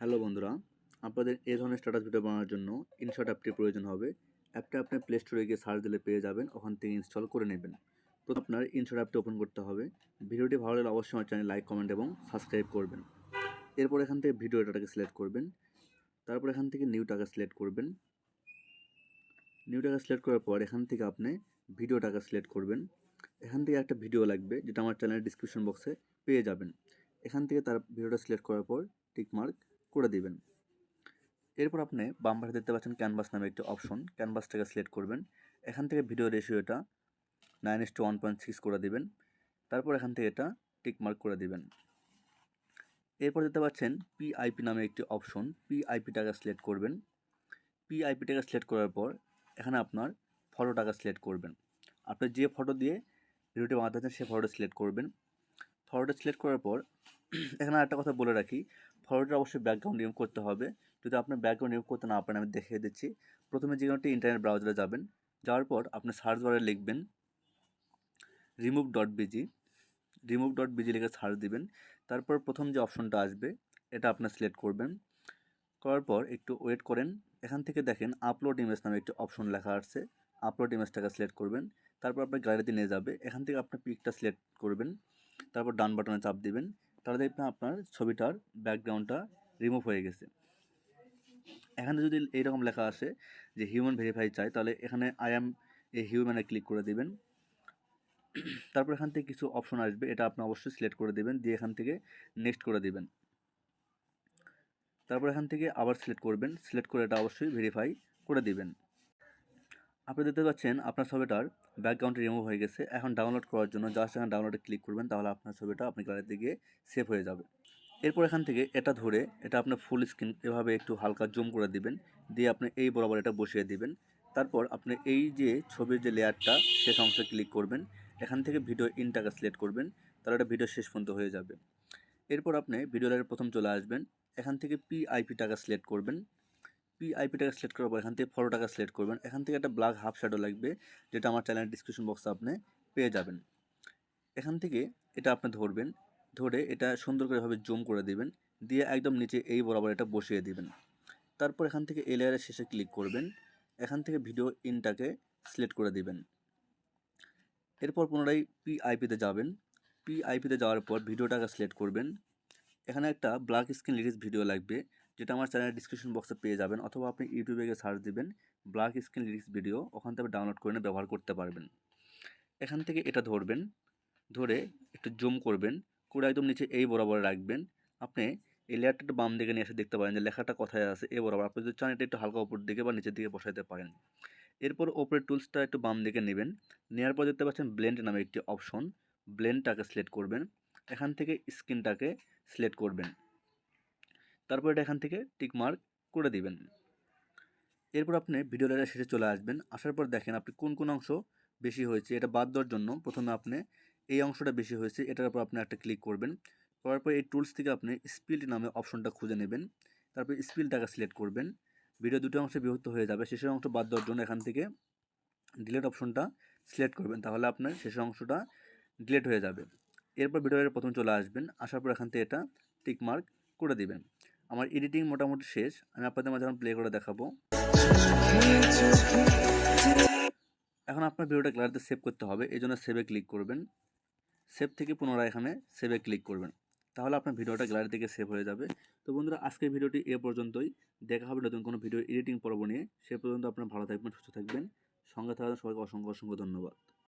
Hello বন্ধুরা, আপনাদের এই ধরনের স্ট্যাটাস ভিডিও বানানোর জন্য ইনশট অ্যাপটি প্রয়োজন হবে। অ্যাপটা আপনি প্লে স্টোরে গিয়ে সার্চ দিলে পেয়ে যাবেন, ওখান থেকে ইনস্টল করে নেবেন। তো আপনার ইনশট অ্যাপটি ওপেন করতে হবে। ভিডিওটি ভালো লাগলে অবশ্যই আমার চ্যানেল লাইক, কমেন্ট এবং সাবস্ক্রাইব করবেন। এরপর এখান থেকে ভিডিও ডাটাকে সিলেক্ট করবেন। তারপর এখান থেকে নিউ টাকা সিলেক্ট করবেন। নিউ টাকা সিলেক্ট করার পর এখান থেকে আপনি ভিডিও টাকা সিলেক্ট করবেন। এখান থেকে একটা ভিডিও লাগবে, যেটা আমার চ্যানেলের ডিসক্রিপশন বক্সে পেয়ে যাবেন। এখান থেকে তার ভিডিওটা সিলেক্ট করার পর টিক মার্ক করে দিবেন। এরপর আপনি বাম পাশে দেখতে পাচ্ছেন ক্যানভাস নামে একটি অপশন, ক্যানভাসটাকে সিলেক্ট করবেন। এখান থেকে ভিডিও রেশিওটা 9:1.6 করে দিবেন। তারপর এখান থেকে এটা টিক মার্ক করে দিবেন। এরপর দেখতে পাচ্ছেন পিআইপি নামে একটি অপশন, পিআইপিটাকে সিলেক্ট করবেন। পিআইপিটাকে সিলেক্ট করার পর এখানে আপনার ফটোটাকে সিলেক্ট করবেন। আপনি যে ফটো দিয়ে ভিডিওটি বানাতে চাচ্ছেন সেই ফটোটা সিলেক্ট করবেন। ফটোটা সিলেক্ট করার পর এখানে একটা কথা বলে রাখি, ফটোটা অবশ্যই ব্যাকগ্রাউন্ড রিমুভ করতে হবে। যদি আপনার ব্যাকগ্রাউন্ড রিমুভ করতে না পারেন, আমি দেখিয়ে দিচ্ছি। প্রথমে যে কোনো একটি ইন্টারনেট ব্রাউজারে যাবেন, যাওয়ার পর আপনি সার্চ বারে লিখবেন remove.bg, remove.bg লিখে সার্চ দিবেন। তারপর প্রথম যে অপশনটা আসবে এটা আপনার সিলেক্ট করবেন। করার পর একটু ওয়েট করেন। এখান থেকে দেখেন আপলোড ইমেজ নামে একটি অপশন লেখা আছে, আপলোড ইমেজটাকে সিলেক্ট করবেন। তারপর আপনার গ্যালারিতে নিয়ে যাবে, এখান থেকে আপনার পিকটা সিলেক্ট করবেন। তারপর ডান বাটনে চাপ দিবেন, তাহলে দেখবেন আপনার ছবিটার ব্যাকগ্রাউন্ডটা রিমুভ হয়ে গেছে। এখানে যদি এইরকম লেখা আসে যে হিউম্যান ভেরিফাই চাই, তাহলে এখানে আই অ্যাম এ হিউম্যানে ক্লিক করে দিবেন। তারপর এখান থেকে কিছু অপশন আসবে, এটা আপনি অবশ্যই সিলেক্ট করে দিবেন, দিয়ে এখান থেকে নেক্সট করে দিবেন। তারপর এখান থেকে আবার সিলেক্ট করবেন, সিলেক্ট করে এটা অবশ্যই ভেরিফাই করে দিবেন। আপনি দেখতে পাচ্ছেন আপনার ছবিটার ব্যাকগ্রাউন্ড রিমুভ হয়ে গেছে। এখন ডাউনলোড করার জন্য জাস্ট এখানে ডাউনলোডে ক্লিক করবেন, তাহলে আপনার ছবিটা আপনি গ্যালারিতে গিয়ে সেভ হয়ে যাবে। এরপর এখান থেকে এটা ধরে এটা আপনার ফুল স্ক্রিন এভাবে একটু হালকা জুম করে দিবেন, দিয়ে আপনি এই বরাবর এটা বসিয়ে দিবেন। তারপর আপনি এই যে ছবির যে লেয়ারটা শেষ অংশে ক্লিক করবেন, এখান থেকে ভিডিও ইনটাকে সিলেক্ট করবেন, তাহলে এটা ভিডিও শেষ পর্যন্ত হয়ে যাবে। এরপর আপনি ভিডিও লেয়ারের প্রথম চলে আসবেন, এখান থেকে পিআইপিটাকে সিলেক্ট করবেন। পিআইপিটাকে সিলেক্ট করার পর এখান থেকে ফটোটাকে সিলেক্ট করবেন। এখান থেকে একটা ব্ল্যাক হাফ শ্যাডো লাগবে, যেটা আমার চ্যানেলের ডিসক্রিপশন বক্সে আপনি পেয়ে যাবেন। এখান থেকে এটা আপনি ধরবেন, ধরে এটা সুন্দর করে এভাবে জুম করে দিবেন, দিয়ে একদম নিচে এই বরাবর এটা বসিয়ে দিবেন। তারপর এখান থেকে এই লেয়ারের শেষে ক্লিক করবেন, এখান থেকে ভিডিও ইনটাকে সিলেক্ট করে দিবেন। এরপর পুনরায় পিআইপিতে যাবেন, পিআইপিতে যাওয়ার পর ভিডিওটাকে সিলেক্ট করবেন। এখানে একটা ব্ল্যাক স্ক্রিন লিরিক্স ভিডিও লাগবে, যেটা আমার চ্যানেলের ডিসক্রিপশন বক্সে পেয়ে যাবেন, অথবা আপনি ইউটিউবে গিয়ে সার্চ দিবেন ব্ল্যাক স্ক্রিন লিরিক্স ভিডিও, ওখান থেকে ডাউনলোড করে ব্যবহার করতে পারবেন। এখান থেকে এটা ধরবেন, ধরে একটু জুম করবেন, করে একদম নিচে এই বরাবর রাখবেন। আপনি এই লেয়ারটা একটু বাম দিকে নিয়ে এসে দেখতে পারেন যে লেখাটা কোথায় আছে, এই বরাবর। আপনি যদি চান এটা একটু হালকা উপর দিকে বা নিচের দিকে বসাইতে পারেন। এরপর ওপরের টুলসটা একটু বাম দিকে নেবেন, নেওয়ার পর দেখতে পাচ্ছেন ব্লেন্ড নামে একটি অপশন, ব্লেন্ডটাকে সিলেক্ট করবেন। এখান থেকে স্ক্রিনটাকে সিলেক্ট করবেন, তারপর এটা এখান থেকে টিক মার্ক করে দিবেন। এরপর আপনি ভিডিও লেয়ারের শেষে চলে আসবেন, আসার পর দেখেন আপনি কোন কোন অংশ বেশি হয়েছে এটা বাদ দেওয়ার জন্য প্রথমে আপনি এই অংশটা বেশি হয়েছে এটার উপর আপনি একটা ক্লিক করবেন। করার পর এই টুলস থেকে আপনি স্পিড নামে অপশনটা খুঁজে নেবেন, তারপর স্পিডটাকে সিলেক্ট করবেন। ভিডিও দুটো অংশে বিভক্ত হয়ে যাবে, শেষের অংশ বাদ দেওয়ার জন্য এখান থেকে ডিলিট অপশনটা সিলেক্ট করবেন, তাহলে আপনার শেষের অংশটা ডিলিট হয়ে যাবে। এরপর ভিডিওর প্রথম চলে আসবেন, আসার পর এখান থেকে এটা টিক মার্ক করে দিবেন। আমার এডিটিং মোটামুটি শেষ, আমি আপনাদের মাঝে প্লে করে দেখাবো। এখন আপনার ভিডিওটা গ্যালারিতে সেভ করতে হবে, এই জন্য সেভে ক্লিক করবেন। সেভ থেকে পুনরায় এখানে সেভে ক্লিক করবেন, তাহলে আপনার ভিডিওটা গ্যালারি থেকে সেভ হয়ে যাবে। তো বন্ধুরা, আজকের ভিডিওটি এ পর্যন্তই। দেখা হবে নতুন কোনো ভিডিও এডিটিং পর্ব নিয়ে। সে পর্যন্ত আপনারা ভালো থাকবেন, সুস্থ থাকবেন, সঙ্গে থাকার সবাইকে অসংখ্য অসংখ্য ধন্যবাদ।